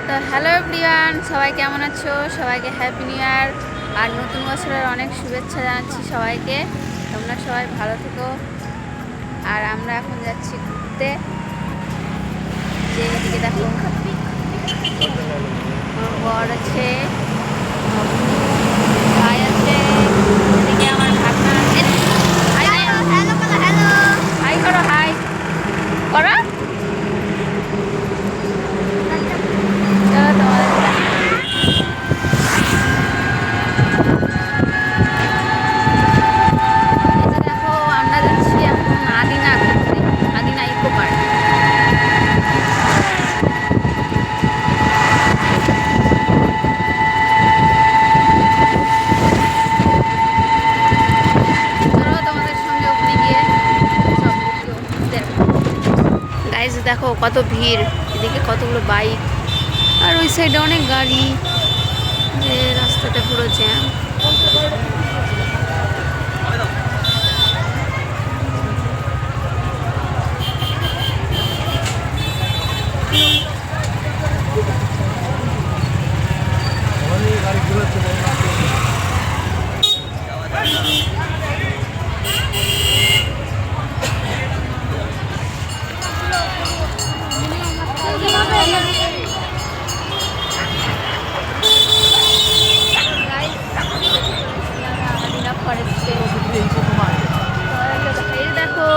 তো hello everyone, সবাই কেমন আছো? সবাইকে হ্যাপি নিউ ইয়ার আর নতুন বছরের অনেক শুভেচ্ছা জানাচ্ছি সবাইকে। তোমরা সবাই ভালো থেকো। আর আমরা এখন যাচ্ছি ঘুরতে। যে এদিকে দেখো বর আছে, ভাই আছে, এদিকে আমার ভাগনা আছে। হাই করো, হাই করো। চলো তোমাদের দেখো, আমরা যাচ্ছি এখন আদিনা ঘুরতে, আদিনা ইকো পার্ক। চলো তোমাদের সঙ্গে ওখানে গিয়ে সব গাইজ দেখো কত ভিড়, এদিকে কতগুলো বাইক আর ওই সাইডে অনেক গাড়ি, যে রাস্তাটা পুরো জ্যাম। দেখো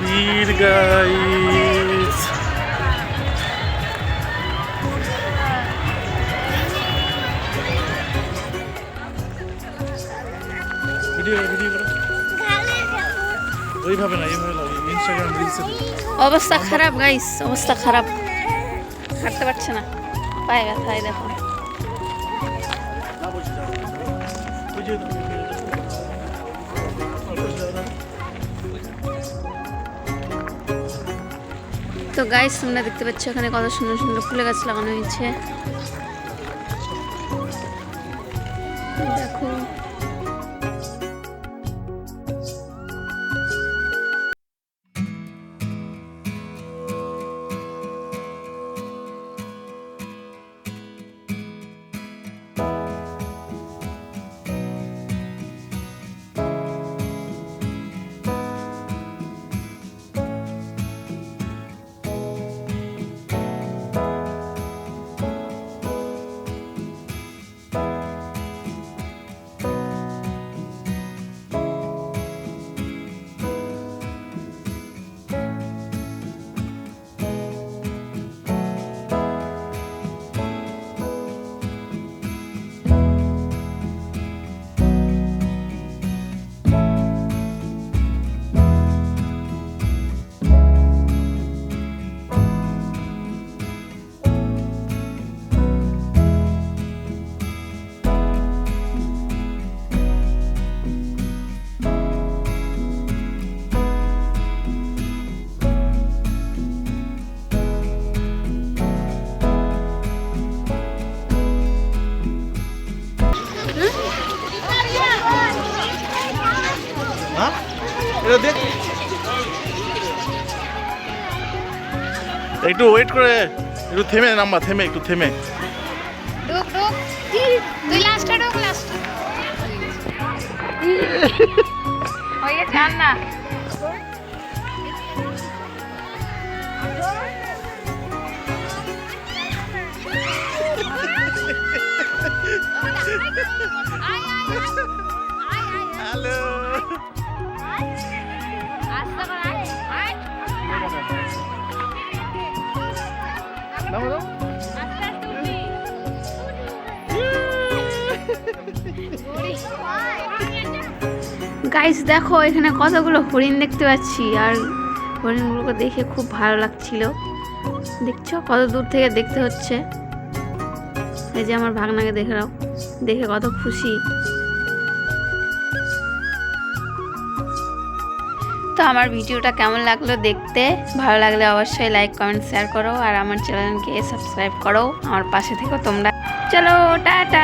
ভিড় গাইস, ভিডিও করো। ওইভাবে না, এইভাবে লাগে ইনস্টাগ্রাম রিলসে। অবস্থা খারাপ গাইস, অবস্থা খারাপ, হাঁটতে পারছে না, পায়ে ব্যথা। এই দেখো তো গাইস, তোমরা দেখতে পাচ্ছ এখানে কত সুন্দর সুন্দর ফুলের গাছ লাগানো হয়েছে। দেখো একটু ওয়েট করে, একটু থেমে নাম্বার, থেমে একটু থেমে। ডুক ডুক তুই লাস্টে ডুক, লাস্ট হয়ে গেছে আর না। হ্যালো, গাইস দেখো এখানে কতগুলো হরিণ দেখতে পাচ্ছি, আর হরিণগুলোকে দেখে খুব ভালো লাগছিল। দেখছো কত দূর থেকে দেখতে হচ্ছে। এই যে আমার ভাগনাকে দেখে নাও, দেখে কত খুশি। তো আমার ভিডিওটা কেমন লাগলো দেখতে, ভালো লাগলে অবশ্যই লাইক কমেন্ট শেয়ার করো আর আমার চ্যানেলকে সাবস্ক্রাইব করো, আমার পাশে থেকো তোমরা। চলো টাটা।